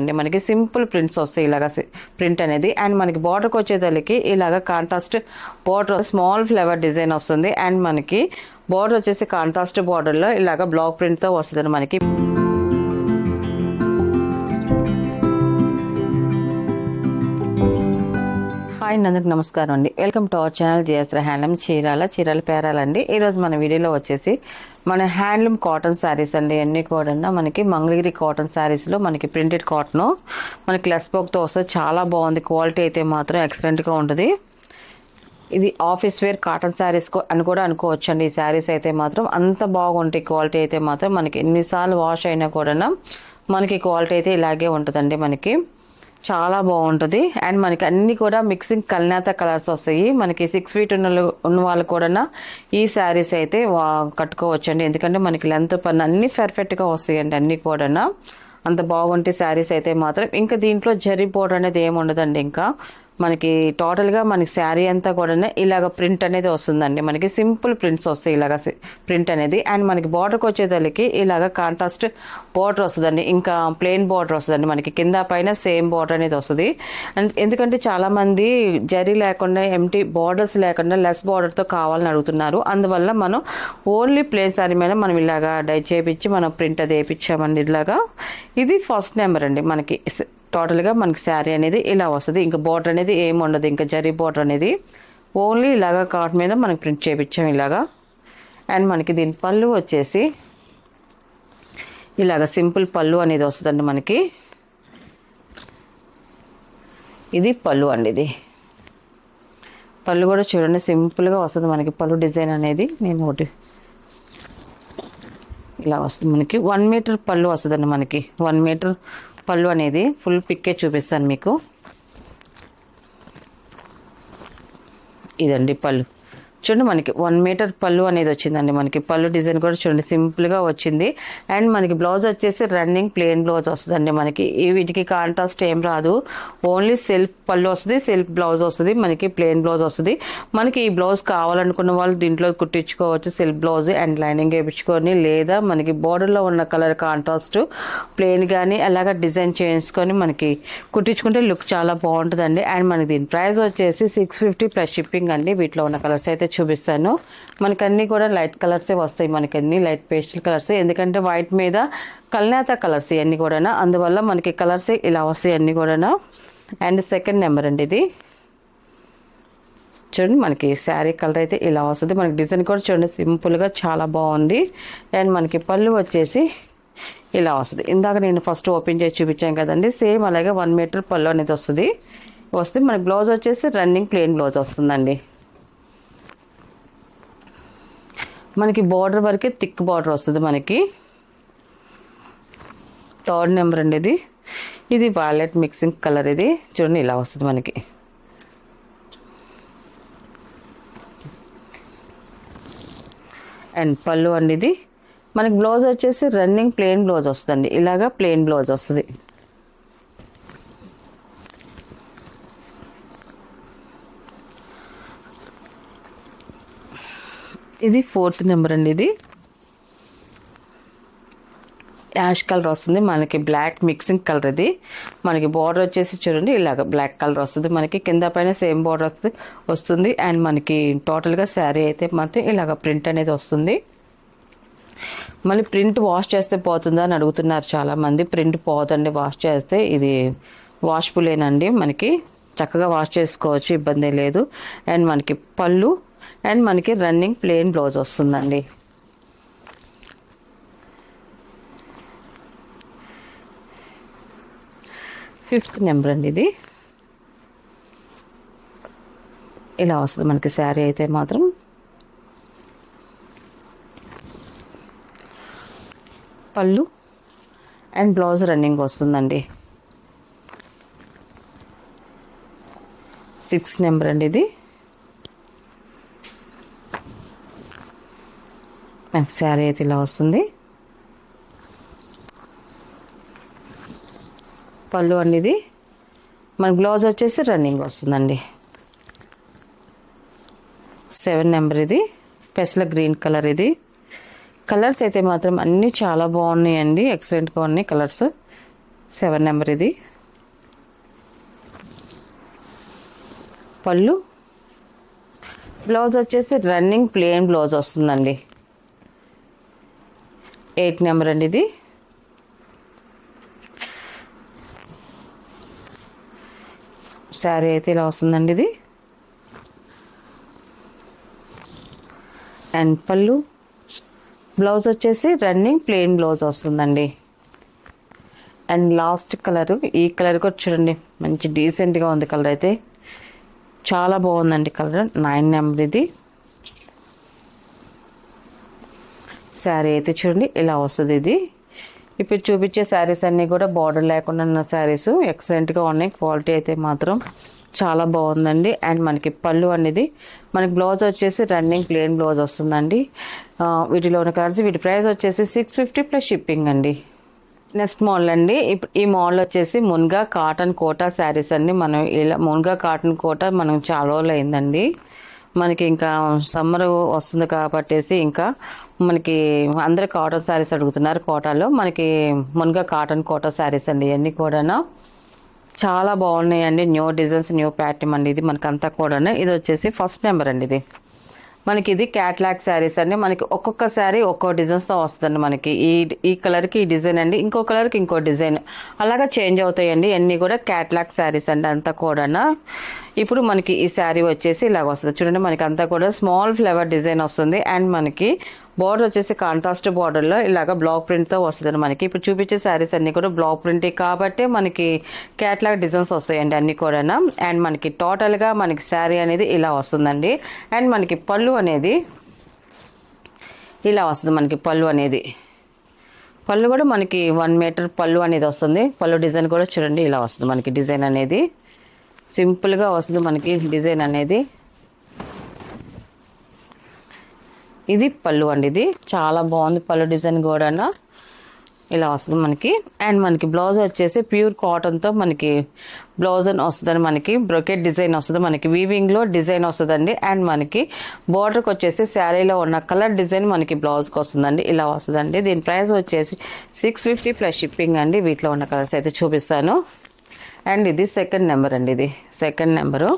అండి మనకి simple prints వస్తాయి ఇలాగా ప్రింట్ అనేది. అండ్ మనకి బార్డర్కి వచ్చేసరికి ఇలాగ contrast border small flower design వస్తుంది. అండ్ మనకి బార్డర్ వచ్చేసి కాంట్రాస్ట్ బార్డర్లో ఇలాగ బ్లాక్ ప్రింట్తో వస్తుంది మనకి. హాయ్ అందరికి నమస్కారం అండి. Welcome to our channel GSR handloom Chirala పేరాలండి. ఈరోజు మన వీడియోలో వచ్చేసి మన హ్యాండ్లూమ్ కాటన్ శారీస్ అండి. అన్నీ కూడా మనకి మంగళగిరి కాటన్ శారీస్లో మనకి ప్రింటెడ్ కాటన్ మనకి లెస్ వర్క్తో వస్తుంది. చాలా బాగుంది. క్వాలిటీ అయితే మాత్రం ఎక్సలెంట్గా ఉంటుంది. ఇది ఆఫీస్ వేర్ కాటన్ శారీస్ అని కూడా అనుకోవచ్చు అండి. ఈ శారీస్ అయితే మాత్రం అంత బాగుంటాయి. క్వాలిటీ అయితే మాత్రం మనకి ఎన్నిసార్లు వాష్ అయినా కూడా మనకి క్వాలిటీ అయితే ఇలాగే ఉంటుందండి. మనకి చాలా బాగుంటుంది. అండ్ మనకి అన్నీ కూడా మిక్సింగ్ కల్నేత కలర్స్ వస్తాయి. మనకి 6 feet ఉన్న వాళ్ళు కూడా ఈ శారీస్ అయితే కట్టుకోవచ్చండి. ఎందుకంటే మనకి లెంత్ పన్ను అన్నీ పర్ఫెక్ట్గా వస్తాయండి. అన్నీ కూడా అంత బాగుంటే శారీస్ అయితే మాత్రం. ఇంకా దీంట్లో జరీ బోర్డర్ అనేది ఏమి ఉండదండి. ఇంకా మనకి టోటల్గా మనకి శారీ అంతా కూడా ఇలాగ ప్రింట్ అనేది వస్తుందండి. మనకి సింపుల్ ప్రింట్స్ వస్తాయి ఇలాగ ప్రింట్ అనేది. అండ్ మనకి బార్డర్కి వచ్చేసరికి ఇలాగ కాంట్రాస్ట్ బార్డర్ వస్తుందండి. ఇంకా ప్లెయిన్ బార్డర్ వస్తుందండి. మనకి కింద పైన సేమ్ బార్డర్ అనేది వస్తుంది. అండ్ ఎందుకంటే చాలామంది జరీ లేకుండా ఎంటీ బార్డర్స్ లేకుండా లెస్ బార్డర్తో కావాలని అడుగుతున్నారు. అందువల్ల మనం ఓన్లీ ప్లెయిన్ శారీ మీద మనం ఇలాగా డై చేయించి మనం ప్రింట్ అది వేయించామండి. ఇలాగా ఇది ఫస్ట్ నెంబర్ అండి. మనకి టోటల్గా మనకి శారీ అనేది ఇలా వస్తుంది. ఇంకా బార్డర్ అనేది ఏమి ఉండదు. ఇంకా జరీ బార్డర్ అనేది ఓన్లీ ఇలాగా కాట్ మీద మనకి ప్రింట్ చేయించాం ఇలాగా. అండ్ మనకి దీని పళ్ళు వచ్చేసి ఇలాగ సింపుల్ పళ్ళు అనేది వస్తుందండి. మనకి ఇది పళ్ళు అండి. ఇది పళ్ళు కూడా చూడండి సింపుల్గా వస్తుంది మనకి. పళ్ళు డిజైన్ అనేది నేను ఒకటి ఇలా వస్తుంది. మనకి 1 meter పళ్ళు వస్తుందండి. మనకి 1 meter పళ్ళు అనేది ఫుల్ పిక్కే చూపిస్తాను మీకు. ఇదండి పళ్ళు చూడండి. మనకి 1 meter పళ్ళు అనేది వచ్చిందండి. మనకి పళ్ళు డిజైన్ కూడా చూడండి సింపుల్గా వచ్చింది. అండ్ మనకి బ్లౌజ్ వచ్చేసి రన్నింగ్ ప్లెయిన్ బ్లౌజ్ వస్తుందండి. మనకి వీటికి కాంట్రాస్ట్ ఏం రాదు. ఓన్లీ సెల్ఫ్ పళ్ళు వస్తుంది, సెల్ఫ్ బ్లౌజ్ వస్తుంది, మనకి ప్లెయిన్ బ్లౌజ్ వస్తుంది. మనకి ఈ బ్లౌజ్ కావాలనుకున్న వాళ్ళు దీంట్లో కుట్టించుకోవచ్చు సెల్ఫ్ బ్లౌజ్ అండ్ లైనింగ్ వేయించుకొని, లేదా మనకి బోర్డర్లో ఉన్న కలర్ కాంట్రాస్ట్ ప్లెయిన్ కానీ అలాగా డిజైన్ చేయించుకొని మనకి కుట్టించుకుంటే లుక్ చాలా బాగుంటుందండి. అండ్ మనకి దీని ప్రైస్ వచ్చేసి 650 ప్లస్ షిప్పింగ్ అండి. వీటిలో ఉన్న కలర్స్ అయితే చూపిస్తాను. మనకి అన్నీ కూడా లైట్ కలర్సే వస్తాయి. మనకి అన్ని లైట్ పేస్టల్ కలర్సే. ఎందుకంటే వైట్ మీద కల్నేత కలర్స్ ఇవన్నీ కూడా. అందువల్ల మనకి కలర్సే ఇలా వస్తాయి అన్నీ కూడా. అండ్ సెకండ్ నెంబర్ అండి. ఇది చూడండి. మనకి శారీ కలర్ అయితే ఇలా వస్తుంది. మనకి డిజైన్ కూడా చూడండి సింపుల్గా చాలా బాగుంది. అండ్ మనకి పళ్ళు వచ్చేసి ఇలా వస్తుంది. ఇందాక నేను ఫస్ట్ ఓపెన్ చేసి చూపించాను కదండి. సేమ్ అలాగే 1 meter పళ్ళు అనేది వస్తుంది. మనకి బ్లౌజ్ వచ్చేసి రన్నింగ్ ప్లెయిన్ బ్లౌజ్ వస్తుందండి. మనకి బార్డర్ వరకే థిక్ బార్డర్ వస్తుంది. మనకి థర్డ్ నెంబర్ అండి. ఇది వైలెట్ మిక్సింగ్ కలర్. ఇది చూడండి ఇలా వస్తుంది మనకి. అండ్ పళ్ళు అండి. ఇది మనకి బ్లౌజ్ వచ్చేసి రన్నింగ్ ప్లెయిన్ బ్లౌజ్ వస్తుందండి. ఇలాగా ప్లెయిన్ బ్లౌజ్ వస్తుంది. ఇది 4th నెంబర్ అండి. ఇది యాష్ కలర్ వస్తుంది. మనకి బ్లాక్ మిక్సింగ్ కలర్. ఇది మనకి బార్డర్ వచ్చేసి చూడండి ఇలాగ బ్లాక్ కలర్ వస్తుంది. మనకి కింద పైన సేమ్ బార్డర్ వస్తుంది. అండ్ మనకి టోటల్గా శారీ అయితే మాత్రం ఇలాగ ప్రింట్ అనేది వస్తుంది. మళ్ళీ ప్రింట్ వాష్ చేస్తే పోతుందా అని అడుగుతున్నారు చాలామంది. ప్రింట్ పోదండి వాష్ చేస్తే. ఇది వాష్బులేనండి. మనకి చక్కగా వాష్ చేసుకోవచ్చు, ఇబ్బంది లేదు. అండ్ మనకి పళ్ళు అండ్ మనకి రన్నింగ్ ప్లెయిన్ బ్లౌజ్ వస్తుందండి. ఫిఫ్త్ నెంబర్ అండి. ఇది ఇలా వస్తుంది మనకి శారీ అయితే మాత్రం. పళ్ళు అండ్ బ్లౌజ్ రన్నింగ్ వస్తుందండి. 6th నెంబర్ అండి. ఇది మనకి శారీ అయితే ఇలా వస్తుంది. పళ్ళు అనేది మన బ్లౌజ్ వచ్చేసి రన్నింగ్ వస్తుందండి. 7 నెంబర్. ఇది పెసల గ్రీన్ కలర్. ఇది కలర్స్ అయితే మాత్రం అన్నీ చాలా బాగున్నాయండి. ఎక్సలెంట్గా ఉన్నాయి కలర్స్. 7 నెంబర్ ఇది. పళ్ళు, బ్లౌజ్ వచ్చేసి రన్నింగ్ ప్లెయిన్ బ్లౌజ్ వస్తుందండి. 8 నెంబర్ అండి ఇది. శారీ అయితే ఇలా వస్తుందండి ఇది. అండ్ పళ్ళు, బ్లౌజ్ వచ్చేసి రన్నింగ్ ప్లెయిన్ బ్లౌజ్ వస్తుందండి. అండ్ లాస్ట్ కలరు, ఈ కలర్ కూడా చూడండి మంచి డీసెంట్గా ఉంది. కలర్ అయితే చాలా బాగుందండి. కలర్ 9 నెంబర్ ఇది. శారీ అయితే చూడండి ఇలా వస్తుంది ఇది. ఇప్పుడు చూపించే శారీస్ అన్నీ కూడా బార్డర్ లేకుండా ఉన్న శారీస్ ఎక్సలెంట్గా ఉన్నాయి. క్వాలిటీ అయితే మాత్రం చాలా బాగుందండి. అండ్ మనకి పళ్ళు అనేది, మనకి బ్లౌజ్ వచ్చేసి రన్నింగ్ ప్లెయిన్ బ్లౌజ్ వస్తుందండి. వీటిలో ఉన్న కలర్స్, వీటి ప్రైస్ వచ్చేసి 650 ప్లస్ షిప్పింగ్ అండి. నెక్స్ట్ మోడల్ అండి. ఇప్పుడు ఈ మోడల్ వచ్చేసి మున్గా కాటన్ కోటా శారీస్ అండి. మనం ఇలా మున్గా కాటన్ కోటా మనం చాలా రోజులు అయిందండి. మనకి ఇంకా సమ్మర్ వస్తుంది కాబట్టేసి ఇంకా మనకి అందరు కాటన్ శారీస్ అడుగుతున్నారు. కోటాలో మనకి మున్గా కాటన్ కోటా శారీస్ అండి. ఇవన్నీ కూడా చాలా బాగున్నాయండి. న్యూ డిజైన్స్, న్యూ ప్యాటర్న్ అండి. ఇది మనకంతా కూడా ఇది వచ్చేసి ఫస్ట్ నెంబర్ అండి. ఇది మనకి ఇది క్యాట్లాగ్ శారీస్ అండి. మనకి ఒక్కొక్క శారీ ఒక్కో డిజైన్స్తో వస్తుంది. మనకి ఈ కలర్కి ఈ డిజైన్ అండి, ఇంకో కలర్కి ఇంకో డిజైన్ అలాగా చేంజ్ అవుతాయండి. అన్నీ కూడా క్యాట్లాగ్ శారీస్ అండి అంతా కూడా. ఇప్పుడు మనకి ఈ శారీ వచ్చేసి ఇలాగ వస్తుంది చూడండి. మనకి అంతా కూడా స్మాల్ ఫ్లవర్ డిజైన్ వస్తుంది. అండ్ మనకి బార్డర్ వచ్చేసి కాంట్రాస్ట్ బార్డర్లో ఇలాగ బ్లాక్ ప్రింట్తో వస్తుంది మనకి. ఇప్పుడు చూపించే శారీస్ అన్నీ కూడా బ్లాక్ ప్రింట్ కాబట్టి మనకి క్యాట్లాగ్ డిజైన్స్ వస్తాయండి అన్నీ కూడా. అండ్ మనకి టోటల్గా మనకి శారీ అనేది ఇలా వస్తుందండి. అండ్ మనకి పళ్ళు అనేది ఇలా వస్తుంది. మనకి పళ్ళు అనేది, పళ్ళు కూడా మనకి 1 మీటర్ పళ్ళు అనేది వస్తుంది. పళ్ళు డిజైన్ కూడా చూడండి ఇలా వస్తుంది మనకి. డిజైన్ అనేది సింపుల్గా వస్తుంది మనకి డిజైన్ అనేది. ఇది పళ్ళు అండి. ఇది చాలా బాగుంది. పళ్ళు డిజైన్ కూడా ఇలా వస్తుంది మనకి. అండ్ మనకి బ్లౌజ్ వచ్చేసి ప్యూర్ కాటన్తో మనకి బ్లౌజ్ అని వస్తుందండి. మనకి బ్రొకెట్ డిజైన్ వస్తుంది. మనకి వీవింగ్లో డిజైన్ వస్తుందండి. అండ్ మనకి బార్డర్కి వచ్చేసి శారీలో ఉన్న కలర్ డిజైన్ మనకి బ్లౌజ్కి వస్తుందండి. ఇలా వస్తుందండి. దీని ప్రైస్ వచ్చేసి 650 ప్లస్ షిప్పింగ్ అండి. వీటిలో ఉన్న కలర్స్ అయితే చూపిస్తాను. అండ్ ఇది సెకండ్ నెంబర్ అండి. ఇది సెకండ్ నెంబరు.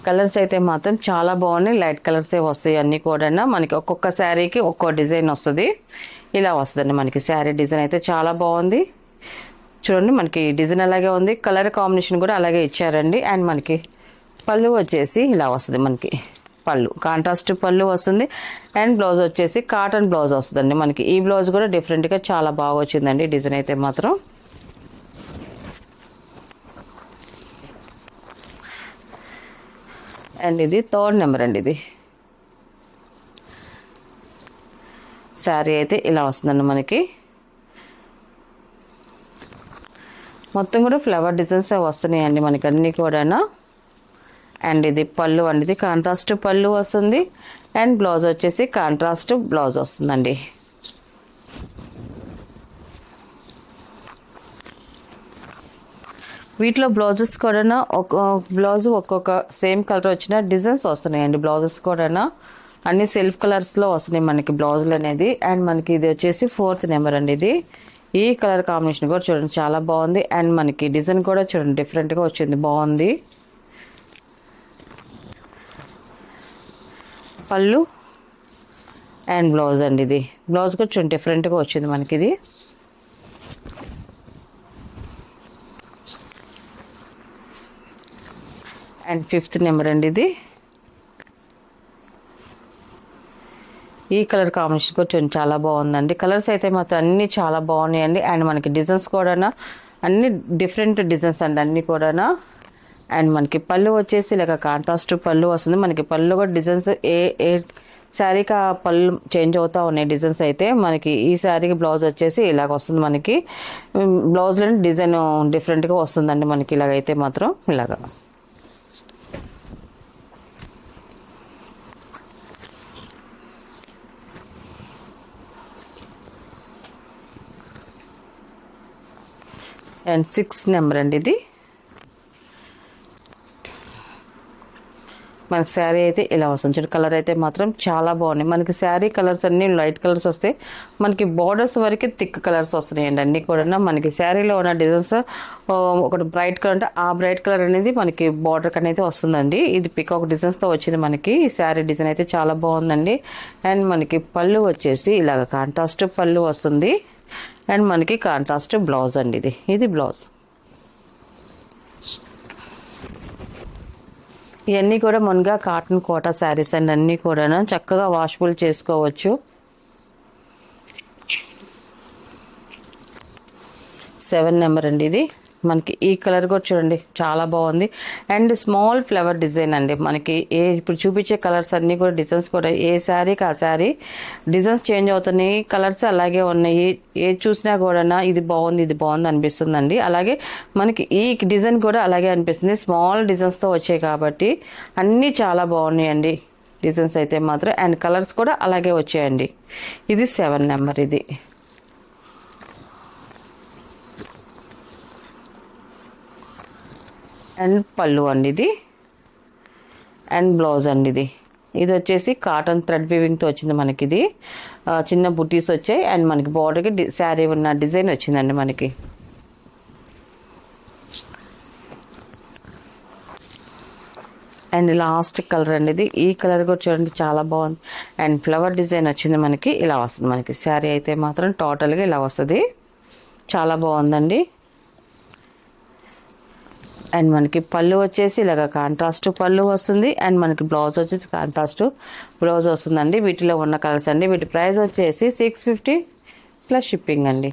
కలర్స్ అయితే మాత్రం చాలా బాగున్నాయి. లైట్ కలర్సే వస్తాయి అన్నీ కూడా. మనకి ఒక్కొక్క శారీకి ఒక్కో డిజైన్ వస్తుంది. ఇలా వస్తుందండి మనకి శారీ డిజైన్ అయితే చాలా బాగుంది. చూడండి మనకి డిజైన్ అలాగే ఉంది. కలర్ కాంబినేషన్ కూడా అలాగే ఇచ్చారండి. అండ్ మనకి పళ్ళు వచ్చేసి ఇలా వస్తుంది మనకి. పళ్ళు కాంట్రాస్ట్ పళ్ళు వస్తుంది. అండ్ బ్లౌజ్ వచ్చేసి కాటన్ బ్లౌజ్ వస్తుందండి మనకి. ఈ బ్లౌజ్ కూడా డిఫరెంట్గా చాలా బాగా వచ్చిందండి డిజైన్ అయితే మాత్రం. అండ్ ఇది థర్డ్ నెంబర్ అండి. ఇది శారీ అయితే ఇలా వస్తుందండి మనకి. మొత్తం కూడా ఫ్లవర్ డిజైన్స్ వస్తున్నాయండి మనకి అన్నీ కూడా. అండ్ ఇది పళ్ళు అండి. ఇది కాంట్రాస్ట్ పళ్ళు వస్తుంది. అండ్ బ్లౌజ్ వచ్చేసి కాంట్రాస్ట్ బ్లౌజ్ వస్తుందండి. వీటిలో బ్లౌజెస్ కూడా ఒక బ్లౌజ్ ఒక్కొక్క సేమ్ కలర్ వచ్చిన డిజైన్స్ వస్తున్నాయండి. బ్లౌజెస్ కూడా అన్ని సెల్ఫ్ కలర్స్లో వస్తున్నాయి మనకి బ్లౌజులు అనేది. అండ్ మనకి ఇది వచ్చేసి 4th నెంబర్ అండి. ఇది ఈ కలర్ కాంబినేషన్ కూడా చూడండి చాలా బాగుంది. అండ్ మనకి డిజైన్ కూడా చూడండి డిఫరెంట్గా వచ్చింది, బాగుంది. పళ్ళు అండ్ బ్లౌజ్ అండి. ఇది బ్లౌజ్ కూడా చూడండి డిఫరెంట్గా వచ్చింది మనకి. ఇది అండ్ 5th నెంబర్ అండి. ఇది ఈ కలర్ కాంబినేషన్ కూడా చాలా బాగుందండి. కలర్స్ అయితే మాత్రం అన్నీ చాలా బాగున్నాయండి. అండ్ మనకి డిజైన్స్ కూడా అన్ని డిఫరెంట్ డిజైన్స్ అండి అన్నీ కూడా. అండ్ మనకి పళ్ళు వచ్చేసి ఇలాగ కాంట్రాస్ట్ పళ్ళు వస్తుంది మనకి. పళ్ళు కూడా డిజైన్స్ ఏ శారీకి ఆ పళ్ళు చేంజ్ అవుతూ ఉన్నాయి డిజైన్స్ అయితే. మనకి ఈ శారీకి బ్లౌజ్ వచ్చేసి ఇలాగ వస్తుంది మనకి. బ్లౌజ్లో డిజైన్ డిఫరెంట్గా వస్తుందండి మనకి. ఇలాగైతే మాత్రం ఇలాగ అండ్ 6th నెంబర్ అండి. ఇది మనకి శారీ అయితే ఇలా వస్తుంది చూడండి. కలర్ అయితే మాత్రం చాలా బాగున్నాయి. మనకి శారీ కలర్స్ అన్ని లైట్ కలర్స్ వస్తాయి. మనకి బార్డర్స్ వరకు థిక్ కలర్స్ వస్తున్నాయండి అన్నీ కూడా. మనకి శారీలో ఉన్న డిజైన్స్ ఒకటి బ్రైట్ కలర్ అంటే ఆ బ్రైట్ కలర్ అనేది మనకి బార్డర్ అనేది వస్తుందండి. ఇది పికాక్ డిజైన్స్తో వచ్చింది మనకి. ఈ శారీ డిజైన్ అయితే చాలా బాగుందండి. అండ్ మనకి పళ్ళు వచ్చేసి ఇలాగ కాంట్రాస్ట్ పళ్ళు వస్తుంది. అండ్ మనకి కాంట్రాస్ట్ బ్లౌజ్ అండి. ఇది బ్లౌజ్. ఇవన్నీ కూడా మున్గా కాటన్ కోటా శారీస్ అండి. అన్నీ కూడా చక్కగా వాషబుల్ చేసుకోవచ్చు. 7 నెంబర్ అండి. ఇది మనకి ఈ కలర్ కూడా చూడండి చాలా బాగుంది. అండ్ స్మాల్ ఫ్లవర్ డిజైన్ అండి. మనకి ఇప్పుడు చూపించే కలర్స్ అన్నీ కూడా డిజైన్స్ కూడా ఏ శారీకి ఆ శారీ డిజైన్స్ చేంజ్ అవుతున్నాయి. కలర్స్ అలాగే ఉన్నాయి. ఏ చూసినా కూడా ఇది బాగుంది అనిపిస్తుందండి. అలాగే మనకి ఈ డిజైన్ కూడా అలాగే అనిపిస్తుంది. స్మాల్ డిజైన్స్తో వచ్చాయి కాబట్టి అన్నీ చాలా బాగున్నాయండి డిజైన్స్ అయితే మాత్రం. అండ్ కలర్స్ కూడా అలాగే వచ్చాయండి. ఇది 7 నెంబర్. ఇది అండ్ పళ్ళు అండి. ఇది అండ్ బ్లౌజ్ అండి. ఇది వచ్చేసి కాటన్ థ్రెడ్ వీవింగ్తో వచ్చింది మనకి. ఇది చిన్న బుటీస్ వచ్చాయి. అండ్ మనకి బార్డర్కి శారీ ఉన్న డిజైన్ వచ్చిందండి మనకి. అండ్ లాస్ట్ కలర్ అండి. ఈ కలర్ కూడా చూడండి చాలా బాగుంది. అండ్ ఫ్లవర్ డిజైన్ వచ్చింది మనకి. ఇలా వస్తుంది మనకి శారీ అయితే మాత్రం టోటల్గా ఇలా వస్తుంది. చాలా బాగుందండి. అండ్ మనకి పళ్ళు వచ్చేసి ఇలాగ కాంట్రాస్ట్ పళ్ళు వస్తుంది. అండ్ మనకి బ్లౌజ్ వచ్చేసి కాంట్రాస్ట్ బ్లౌజ్ వస్తుందండి. వీటిలో ఉన్న కలర్స్ అండి. వీటి ప్రైస్ వచ్చేసి 650 ప్లస్ షిప్పింగ్ అండి.